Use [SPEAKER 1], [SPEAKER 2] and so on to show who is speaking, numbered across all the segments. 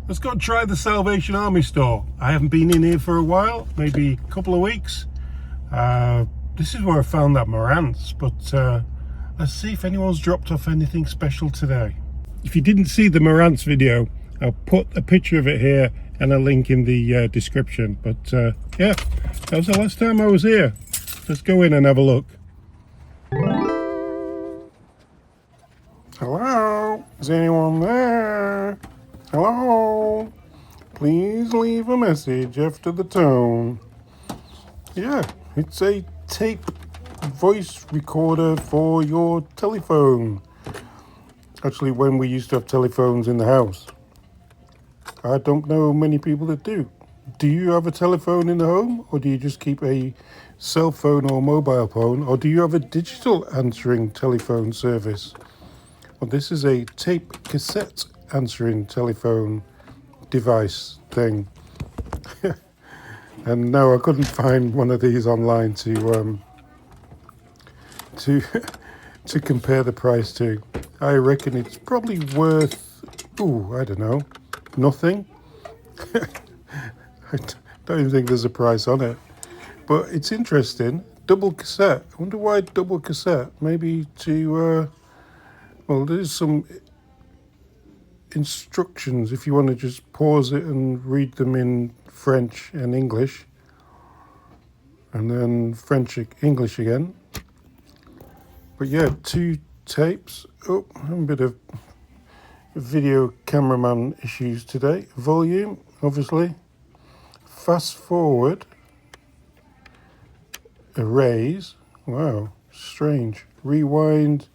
[SPEAKER 1] Let's go try the Salvation Army store. I haven't been in here for a while, maybe a couple of weeks. This is where I found that Marantz, but let's see if anyone's dropped off anything special today. If you didn't see the Marantz video, I'll put a picture of it here and a link in the description. But yeah, that was the last time I was here. Let's go in and have a look. Hello? Is anyone there? Hello? Please leave a message after the tone. Yeah, it's a tape voice recorder for your telephone. Actually, when we used to have telephones in the house. I don't know many people that do. Do you have a telephone in the home, or do you just keep a cell phone or mobile phone, or do you have a digital answering telephone service? Well, this is a tape cassette answering telephone device thing. And no, I couldn't find one of these online to to compare the price to. I reckon it's probably worth, I don't know, nothing. I don't even think there's a price on it. But it's interesting. Double cassette. I wonder why double cassette. Maybe to, well, there's some instructions if you want to just pause it and read them in French and English. And then French, English again. But yeah, 2 tapes. Oh, a bit of video cameraman issues today. Volume, obviously. Fast forward. Erase. Wow, strange. Rewind.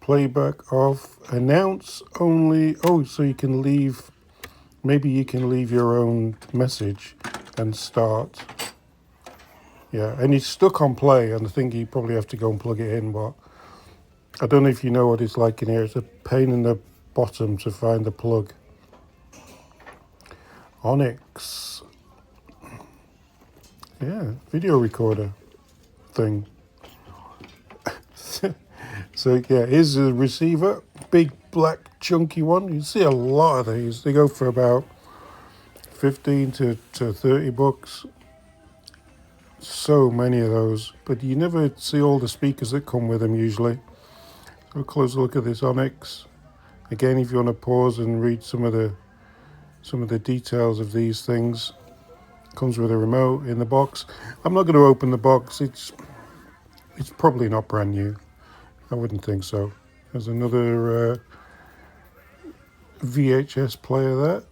[SPEAKER 1] Playback off. Announce only. Oh, so you can leave. Maybe you can leave your own message and start. Yeah, and it's stuck on play, and I think you probably have to go and plug it in, but I don't know if you know what it's like in here. It's a pain in the bottom to find the plug. Onyx. Yeah, video recorder thing. So yeah, here's a receiver. Big black chunky one. You see a lot of these. They go for about 15 to 30 bucks. So many of those. But you never see all the speakers that come with them usually. So a closer look at this Onyx. Again, if you want to pause and read some of the details of these things. Comes with a remote in the box. I'm not going to open the box. It's probably not brand new. I wouldn't think so. There's another VHS player there.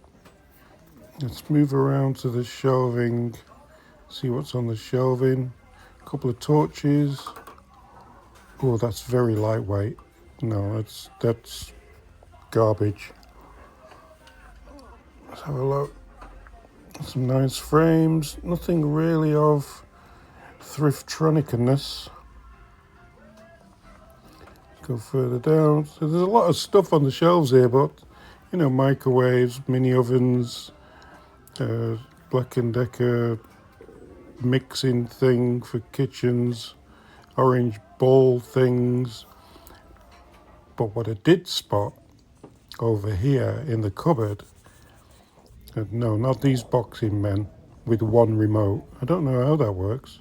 [SPEAKER 1] Let's move around to the shelving. See what's on the shelving. A couple of torches. Oh, that's very lightweight. No, that's garbage. Let's have a look. Some nice frames. Nothing really of thriftronicness. Go further down. So there's a lot of stuff on the shelves here, but you know, microwaves, mini ovens, Black & Decker mixing thing for kitchens, orange bowl things. But what I did spot over here in the cupboard, no, not these boxing men with one remote. I don't know how that works.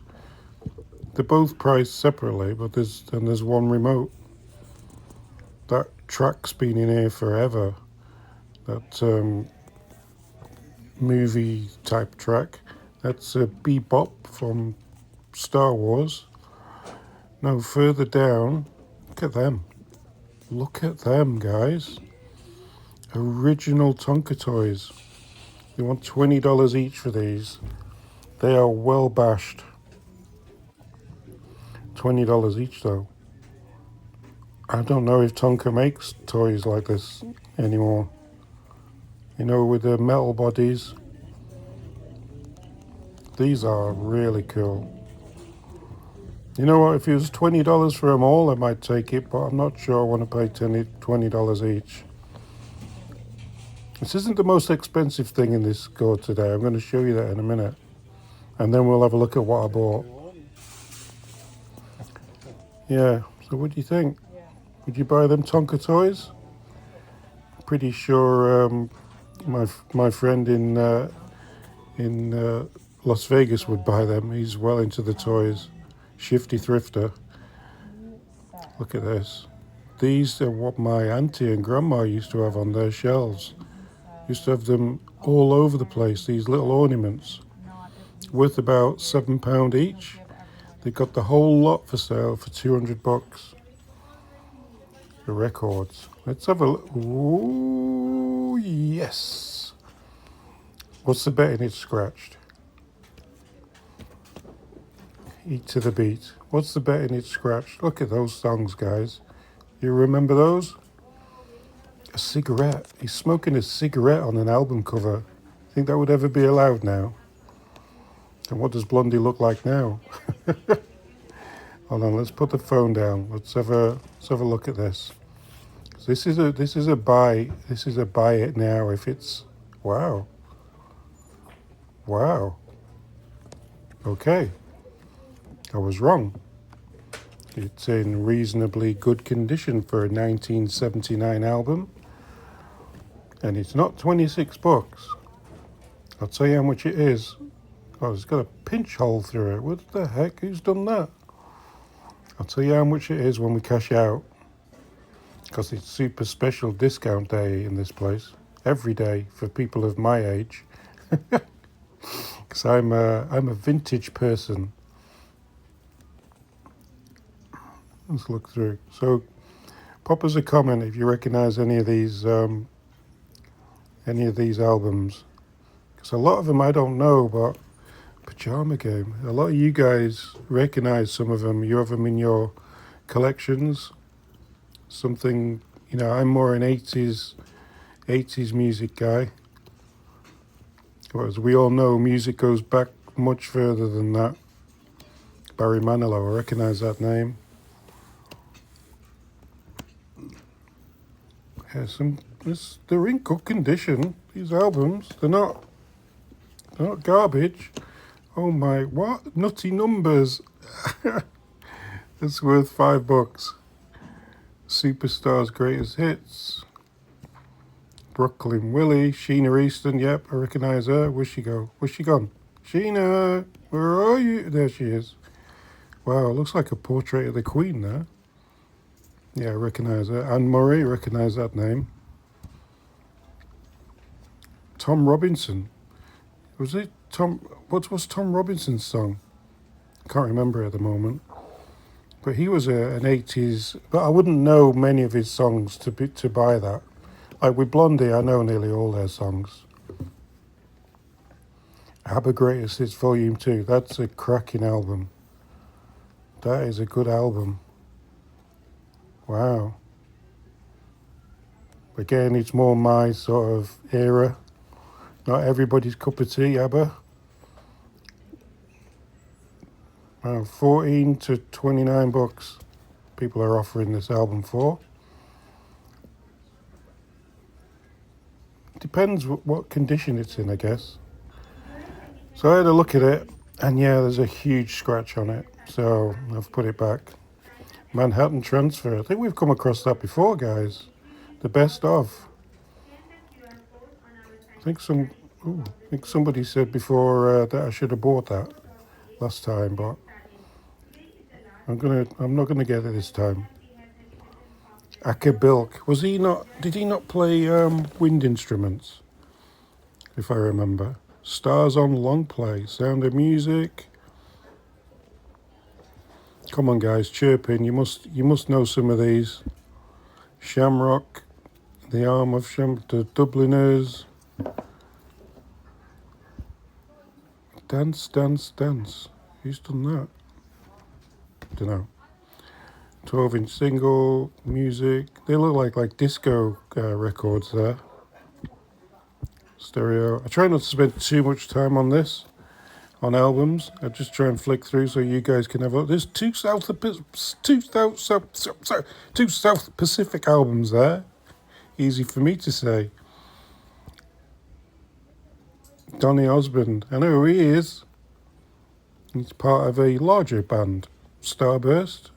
[SPEAKER 1] They're both priced separately, but there's one remote. That track's been in here forever. That movie type track. That's a Bebop from Star Wars. Now further down, look at them. Look at them, guys. Original Tonka Toys. You want $20 each for these. They are well bashed. $20 each though. I don't know if Tonka makes toys like this anymore. You know, with the metal bodies. These are really cool. You know what, if it was $20 for them all, I might take it, but I'm not sure I want to pay $20 each. This isn't the most expensive thing in this store today. I'm going to show you that in a minute. And then we'll have a look at what I bought. Yeah, so what do you think? Would you buy them Tonka Toys? Pretty sure My friend in Las Vegas would buy them. He's well into the toys. Shifty thrifter. Look at this. These are what my auntie and grandma used to have on their shelves. Used to have them all over the place, these little ornaments. Worth about £7 each. They got the whole lot for sale for $200. The records. Let's have a look. Ooh, yes. What's the betting it's scratched? Eat to the beat. What's the betting it's scratched? Look at those songs, guys. You remember those? A cigarette. He's smoking a cigarette on an album cover. Think that would ever be allowed now? And what does Blondie look like now? Hold on, let's put the phone down. Let's have a look at this. This is a buy. This is a buy it now. If it's wow. Okay, I was wrong. It's in reasonably good condition for a 1979 album, and it's not $26. I'll tell you how much it is. Oh, it's got a pinch hole through it. What the heck? Who's done that? I'll tell you how much it is when we cash out, because it's super special discount day in this place. Every day for people of my age. Because I'm a vintage person. Let's look through. So, pop us a comment if you recognise any of these albums. Because a lot of them I don't know, but Pajama Game. A lot of you guys recognise some of them. You have them in your collections. Something, I'm more an 80s music guy. But as we all know, music goes back much further than that. Barry Manilow, I recognise that name. Yeah, they're in good condition. These albums, they're not garbage. Oh my, what? Nutty Numbers. It's worth $5. Superstars Greatest Hits. Brooklyn Willie. Sheena Easton, yep, I recognise her. Where's she go? Where's she gone? Sheena, where are you? There she is. Wow, it looks like a portrait of the Queen there. Yeah, I recognise her. Anne Murray, recognise that name. Tom Robinson. Was it Tom? What was Tom Robinson's song? Can't remember at the moment. But he was an 80s... But I wouldn't know many of his songs to buy that. Like with Blondie, I know nearly all their songs. ABBA Greatest Hits Volume 2. That's a cracking album. That is a good album. Wow. Again, it's more my sort of era. Not everybody's cup of tea, ABBA. Wow, $14 to $29 people are offering this album for. Depends what condition it's in, I guess. So I had a look at it, and yeah, there's a huge scratch on it. So I've put it back. Manhattan Transfer. I think we've come across that before, guys. The best of. I think somebody said before that I should have bought that last time, but I'm not gonna get it this time. Acker Bilk. Did he not play wind instruments? If I remember. Stars on Long Play. Sound of Music. Come on, guys, chirping. You must know some of these. Shamrock, The Arm of the Dubliners. Dance, Dance, Dance. Who's done that? Don't know. 12-inch single, music. They look like disco records there. Stereo. I try not to spend too much time on this. On albums, I just try and flick through so you guys can have a look. There's two South Pacific albums there. Easy for me to say. Donny Osmond, I know who he is. He's part of a larger band, Starburst.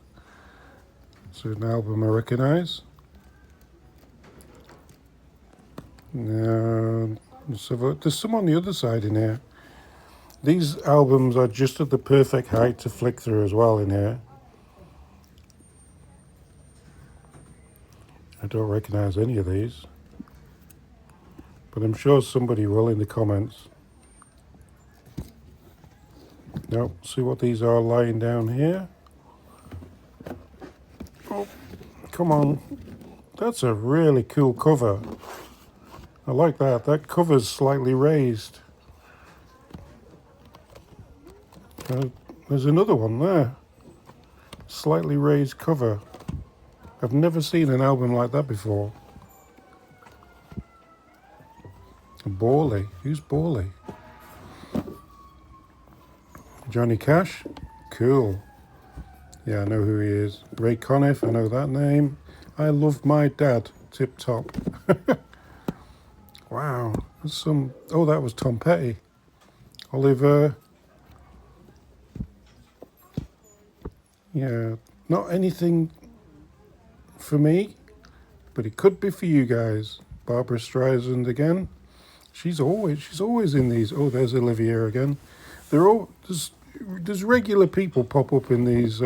[SPEAKER 1] It's an album I recognise. There's some on the other side in here. These albums are just at the perfect height to flick through as well in here. I don't recognize any of these, but I'm sure somebody will in the comments. Now, see what these are lying down here. Oh, come on. That's a really cool cover. I like that. That cover's slightly raised. There's another one there. Slightly raised cover. I've never seen an album like that before. Borley. Who's Borley? Johnny Cash? Cool. Yeah, I know who he is. Ray Conniff, I know that name. I Love My Dad. Tip Top. Wow. There's some... Oh, that was Tom Petty. Oliver. Yeah, not anything for me, but it could be for you guys. Barbara Streisand again. She's always in these. Oh, there's Olivia again. They're all there's regular people pop up in these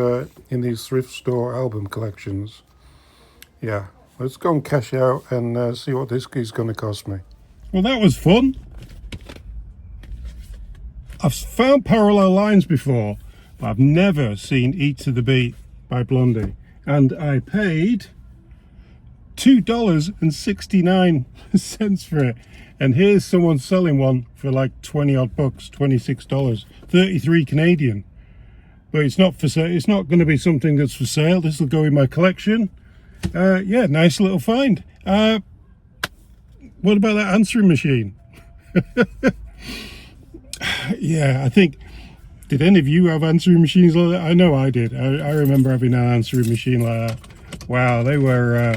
[SPEAKER 1] thrift store album collections. Yeah, let's go and cash out and see what this is going to cost me. Well, that was fun. I've found Parallel Lines before, but I've never seen Eat to the Beat by Blondie, and I paid $2.69 for it. And here's someone selling one for like 20 odd bucks, $26, 33 Canadian. But it's not for sale. It's not going to be something that's for sale. This will go in my collection. Yeah, nice little find. What about that answering machine? Yeah, I think, did any of you have answering machines like that? I know I did. I remember having an answering machine like that. Wow, they were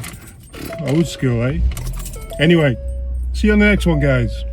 [SPEAKER 1] old school, eh? Anyway, see you on the next one, guys.